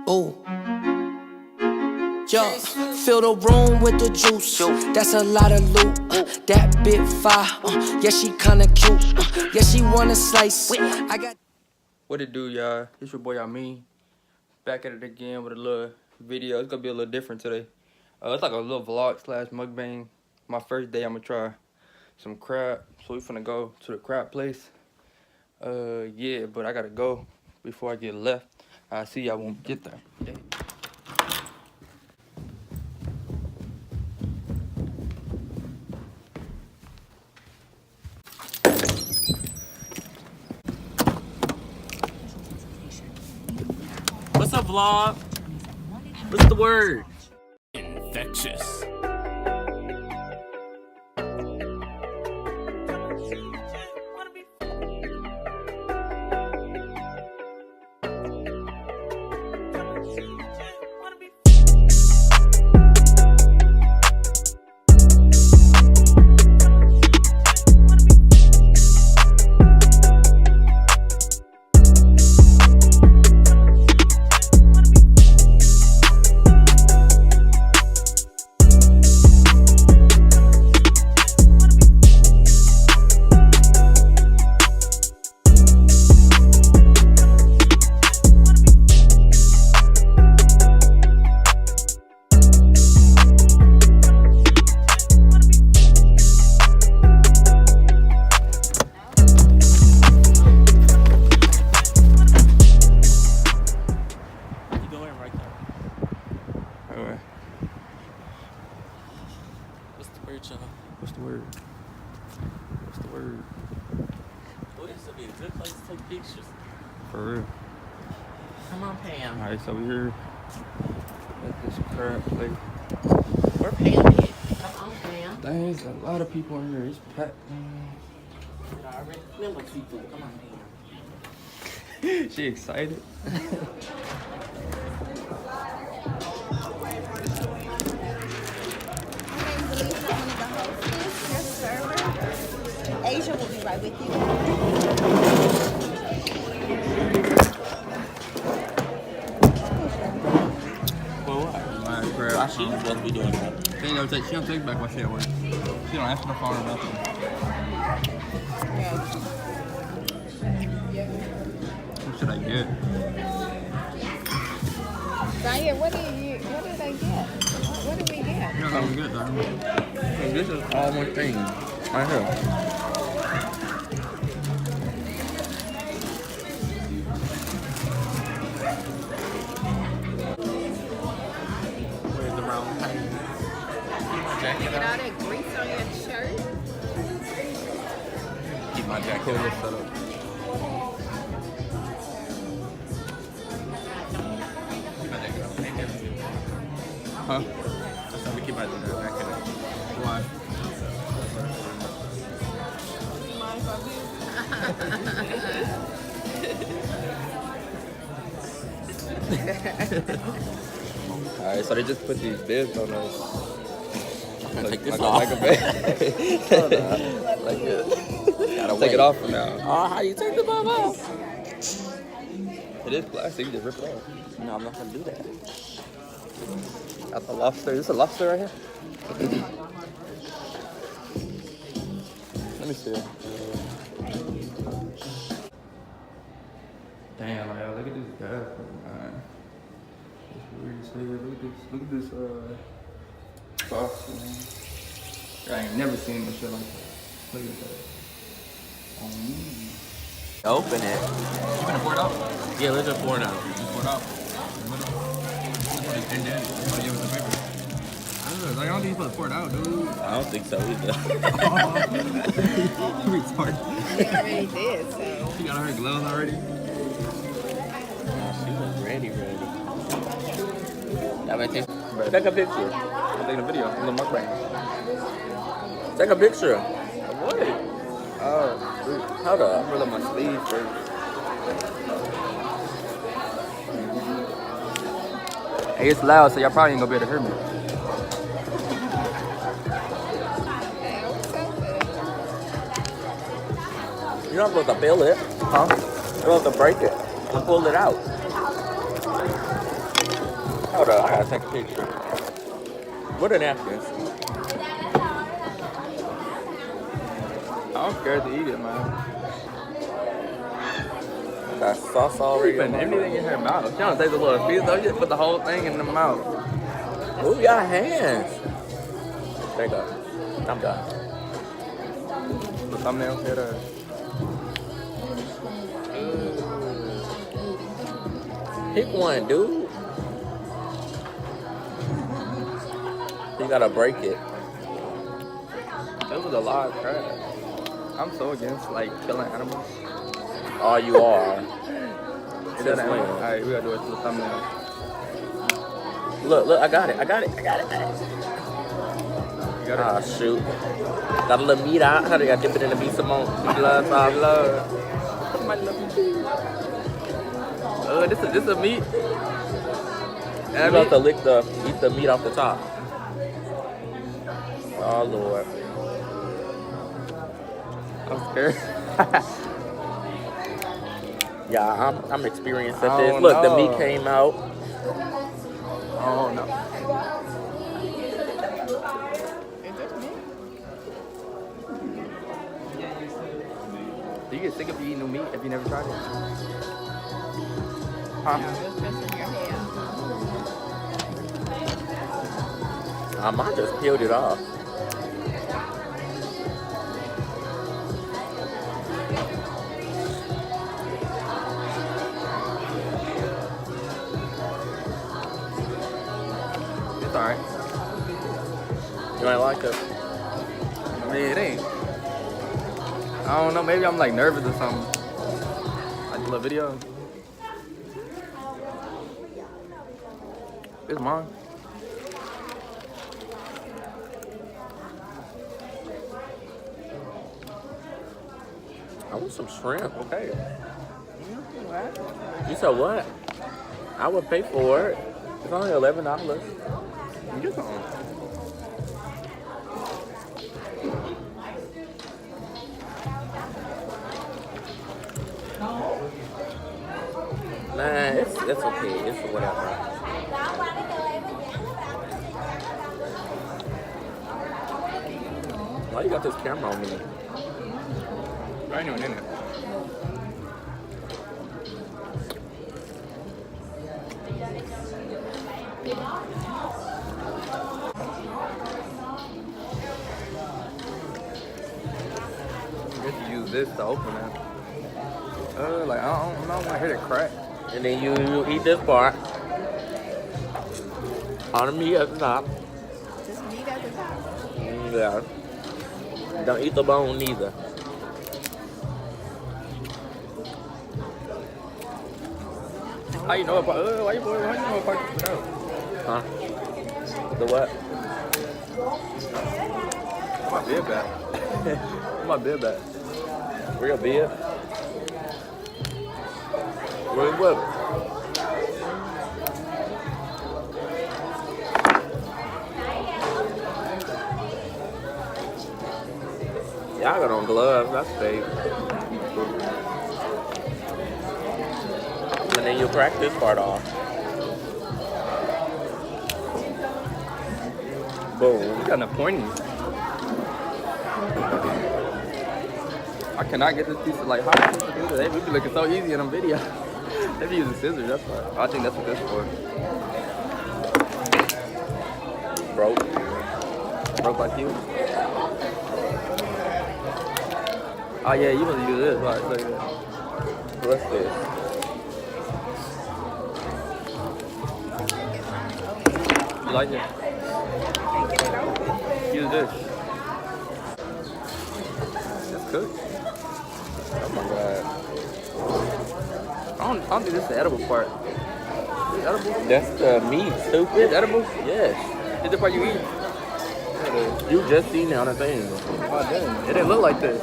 Ooh. Yeah, fill the room with the juice. That's a lot of loot. That bit fire. Yeah, she kinda cute. Yeah, she wanna slice. I got. What it do, y'all? It's your boy, me. Back at it again with a little video. It's gonna be a little different today. It's like a little vlog slash mukbang. My first day, I'm gonna try some crab. So we finna go to the crab place. Yeah, but I gotta go before I get left. I see y'all won't get there. What's up, vlog? What's the word? Infectious. What's the word? What's the word? Well, this would be a good place to take pictures. For real. Come on, Pam. Alright, so we're here at this crab place. Where Pam is? Come on, Pam. There's a lot of people in here. It's packed. I already smell like seafood. Come on, Pam. She excited. Asia will be right with you. Well, what? Crab. She's supposed to be doing that. She don't take back what she at work. She don't answer the phone or nothing. What should I get? Diane, what did I get? What did we get? You know what we get, Diane? This is all one thing. Right here. Get all that grease on your shirt. Keep my jacket Cool, on. let's set up. Keep my jacket on. Ain't there? Huh? I said we keep my jacket on. Why? Alright, so they just put these bibs on us. Take this like off. Like a bag. Like it. Gotta Take wait. it off for now. Oh, how you take the bomb off? It is plastic, you just rip it off. No, I'm not gonna do that. Got the lobster. Is this a lobster right here? Let me see it. Damn, man, look at this bathroom, man. It's weird to see. Look at this, sauce, man. I ain't never seen no shit like that. Look at that. Open it. You gonna pour it out? Yeah, let's just pour it out. Just pour it out. And then, somebody give us the paper. I don't think you're supposed to pour it out, dude. I don't think so either. Retarded. She already did, so. She got her gloves already. She was ready. That might take. Take a picture. I'm taking a video. I'm the mukbang. Take a picture. What? Oh, Hold up. roll up my sleeve first. Hey, it's loud, so y'all probably ain't gonna be able to hear me. You're not supposed to peel it. Huh? You're supposed to break it and pull it out. Hold up, I gotta take a picture. What are napkins? I'm scared to eat it, man. Got sauce already. Putting everything in her mouth. She don't take the little piece though. She just put the whole thing in the mouth. Move your hands. There you go. I'm done. The thumbnail hit her. Pick one, dude. You gotta break it. It was a lot of crap. I'm so against like killing animals. Oh, you are. Since when? Alright, we gotta do it to the thumbnail. Look, I got it. You gotta Ah, shoot. Got a little meat out. How do you dip it in the meat some more? Blood sauce. Somebody love me too. This is meat. You have to eat the meat off the top. Oh Lord. I'm scared. Yeah, I'm experienced at Oh, this. Look, the no. meat came out. Oh no. Is this me? Do you get sick of eating new meat if you never tried it? No, it's just in your head. I might just peeled it off. It's alright. You ain't like it? I mean, it ain't. I don't know. Maybe I'm like nervous or something. I did a video. It's mine. I want some shrimp. Okay. You said what? I would pay for it. It's only $11. Get some. Man, it's okay. It's whatever. Why you got this camera on me? I ain't even in it. I guess you use this to open it. Like I don't want to hit it crack. And then you eat this part. On the meat at the top. Just meat at the top. Yeah. Don't eat the bone neither. How you know about? Why you know about it out? Huh? The what? My beer back. My beer back. Real beer? Really what? Y'all got on gloves, that's fake. And then you crack this part off. Boom. You kind of pointy. I cannot get this piece of like how do people do that? They be looking so easy in them videos. They be using scissors. That's why. I think that's what this is for. Broke. Broke like you. Oh yeah, you must use this. Right, look at that. What's this? You like it? Can't get it open. Use this. It's cooked. Oh my god. I don't think this is the edible part. Is it edible? That's the meat, stupid. It's edible? Yes. It's the part you eat. Yeah, it is. You just seen it on the thing. Oh damn. It didn't look like this.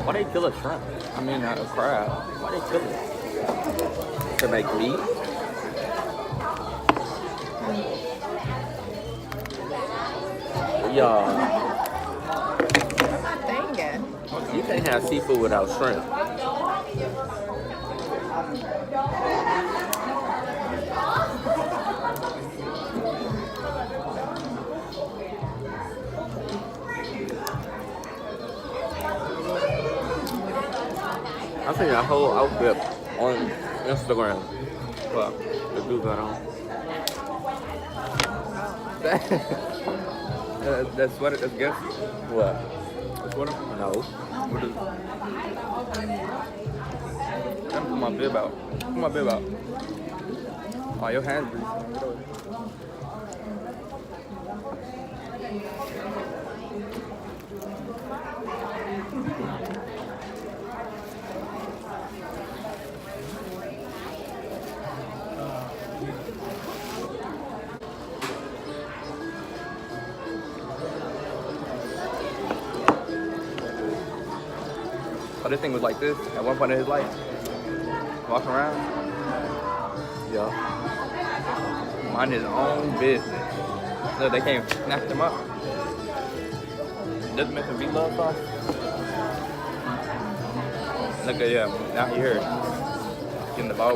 Why they kill a shrimp? I mean, a crab. Why they kill it? To make meat. Yeah. I'm not thinking. What? You can't have seafood without shrimp. I seen that whole outfit on Instagram. But the dude got on. That sweater, that's guess. What? That sweater? No. What is it? I'm put my bib out. Put my bib out. Oh, your hands breathing. Get over. Oh, this thing was like this at one point in his life. Walking around. Yeah. Mind his own business. Look, they came snatch him up. Doesn't make him be love sauce. Look at him. Now he here. Getting the ball.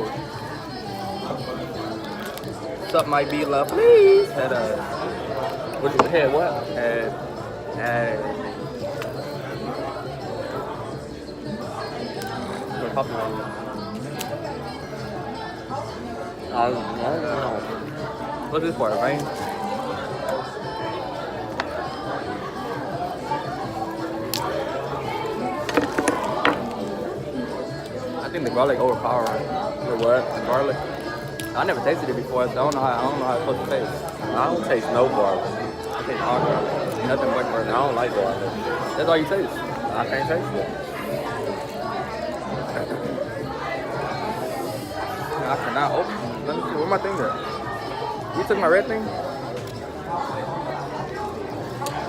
What's up, might be love, please? Had What you had? What? had I don't know. What's this part, a vein? I think the garlic overpowering. The what? The garlic. I never tasted it before, so I don't know how it's supposed to taste. I don't taste no garlic. I taste all garlic. Nothing but I garlic. don't like garlic. That's all you taste. I can't taste it. I cannot open. Let me see. Where's my thing there? You took my red thing?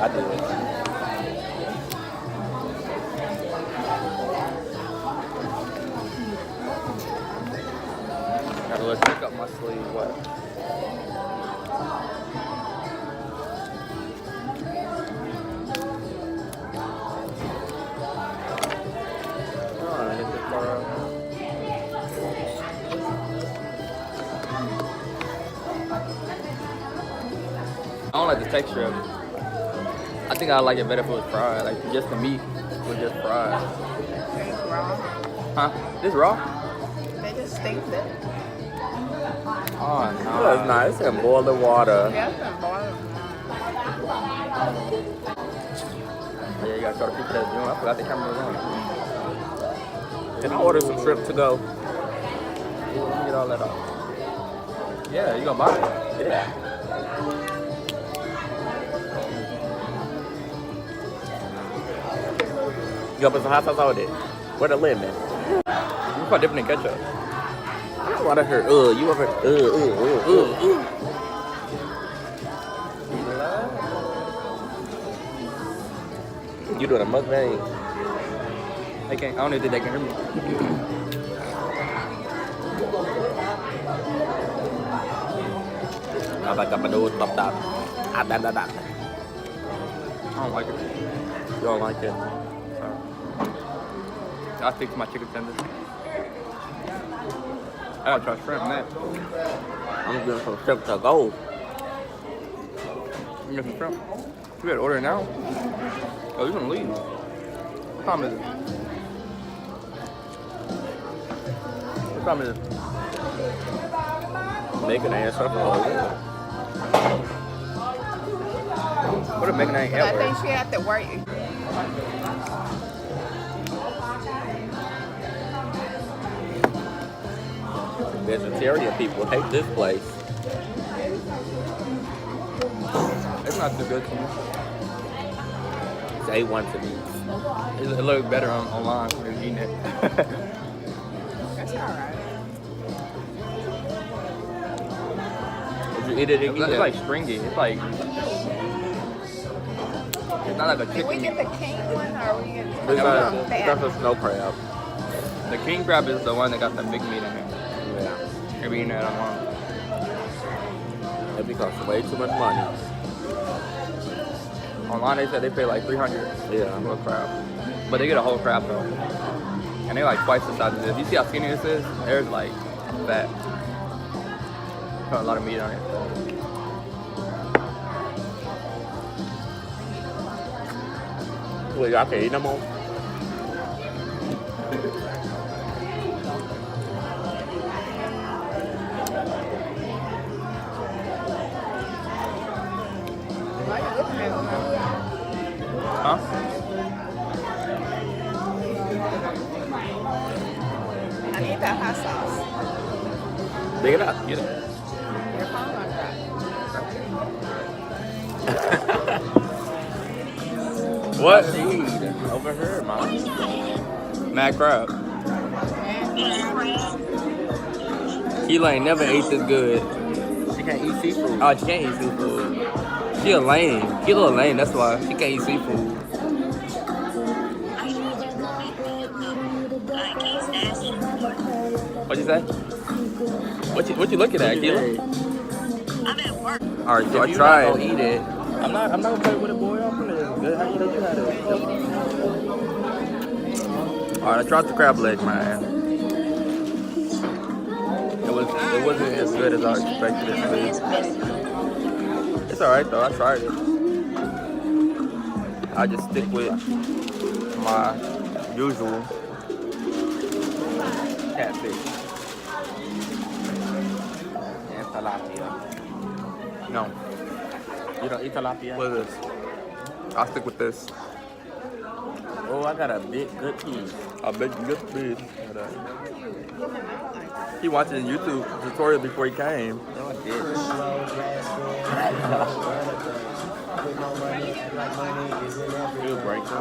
I did. Got a little trick up my sleeve. What? Oh, I hit this part out. I don't like the texture of it. I think I like it better if it was fried. Like just the meat was just fried. It's raw. Huh? This raw? They just steamed it. Oh no. That's nice. And boiling water. Yes, and boiled. Yeah, you gotta show the people that's doing. I forgot the camera was on. Can I order some shrimp to go? Let me get all that off. Yeah, you gonna buy it? Yeah. You gonna put some hot sauce on it? Where the lemon? You put dipping in ketchup. I want to hear, you ever, You doing a mukbang? They can't. I don't even think they can hear me. I'm like, I'm gonna do it, stop that. I don't like it. You don't like it? Sorry. I stick to my chicken tenders. I gotta try shrimp, man. I'm doing some shrimp to go. You get some shrimp. You gotta order it now. Oh, you're gonna leave. What time is it? What time is it? Making an answer for What if Megan ain't But at I work? think she had to work. vegetarian people hate this place. It's not too good to me. It's A1 to me. It looks better online when you're eating it. That's alright. Would you eat it again? It's like stringy. It's like it's not like a Did chicken. we get the king one or we get It's the that's a snow crab. The king crab is the one that got the big meat in it. Yeah. You're eating that online. It costs way too much money. Online they said they pay like $300 Yeah. for a crab. But they get a whole crab though. And they're like twice the size of this. You see how skinny this is? There's like fat. Put a lot of meat on it. Wait, y'all can eat them all? Why you looking at them? Huh? I need that hot sauce. Big it up. Get it. Your phone on that. What? Over here, mom. Mad crab. Keela ain't never ate this good. She can't eat seafood. Oh, she can't eat seafood. She a lame. Keela a lame, that's why. She can't eat seafood. What'd you say? What you looking at, Keela? I'm at work. Alright, so I If you tried. not gonna eat it. I'm not gonna play with it, boy. I'm gonna good. How you know you had it? Alright, I tried the crab leg, man. It wasn't as good as I expected it to be. It's alright though, I tried it. I just stick with my usual Catfish. And tilapia. no. You don't eat tilapia? What is this? I'll stick with this. Oh, I got a big good piece. I bet you good food. He watched a YouTube tutorial before he came. No, I did. Deal breaker.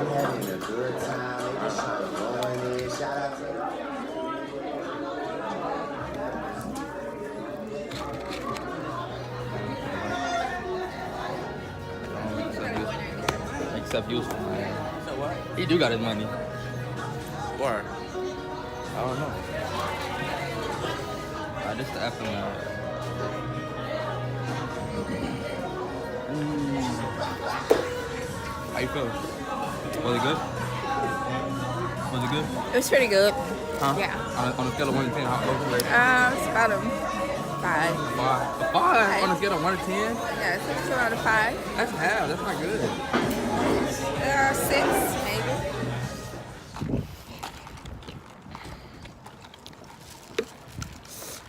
Except useful, man. So what? He do got his money. Or I don't know. This the apple now. How you feel? Was it good? Was it good? It was pretty good. Huh? Yeah. On a scale of 1 to 10, how close is it? It's about a 5. 5. A 5? On a scale of 1 to 10? Yeah, it's around a 5. That's half. That's not good. 6, maybe.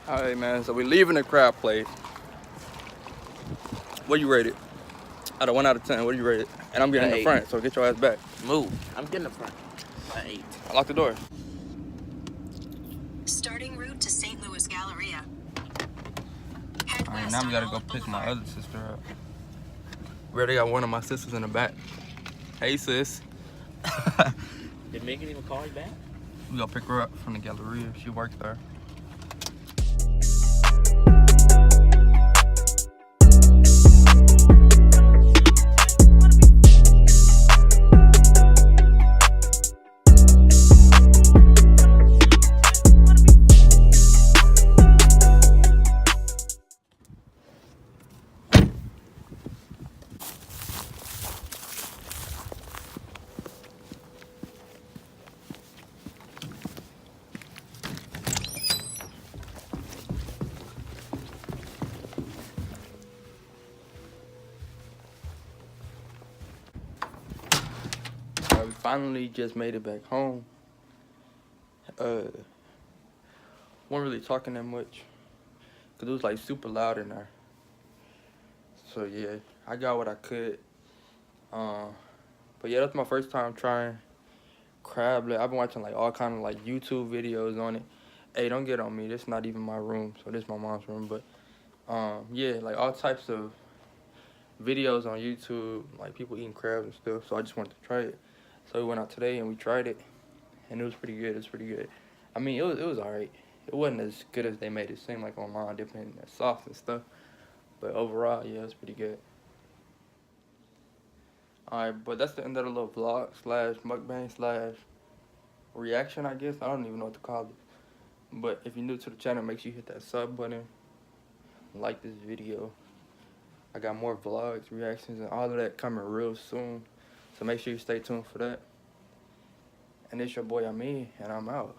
Alright, man. So we're leaving the crab place. What you rate it? Out of 1 out of 10, what do you rate it? And I'm getting in the 8. front, so get your ass back. move. I'm getting the front. 8. Lock the door. Starting route to St. Louis Galleria. Alright, now we gotta go pick my other sister up. We already got one of my sisters in the back. Hey, sis. Did Megan even call you back? We gonna pick her up from the Galleria. She works there. We finally just made it back home. Wasn't really talking that much because it was like super loud in there. So yeah, I got what I could. But yeah, that's my first time trying crab leg. I've been watching like all kind of like YouTube videos on it. Hey, don't get on me. This not even my room, so this is my mom's room. But yeah, like all types of videos on YouTube, like people eating crabs and stuff. So I just wanted to try it. So we went out today and we tried it, and it was pretty good. It was pretty good. I mean, it was alright. It wasn't as good as they made it seem like online, dipping in that sauce and stuff. But overall, yeah, it was pretty good. Alright, but that's the end of the little vlog slash mukbang slash reaction, I guess. I don't even know what to call it. But if you're new to the channel, make sure you hit that sub button. Like this video. I got more vlogs, reactions, and all of that coming real soon. So make sure you stay tuned for that. And it's your boy Ami, and I'm out.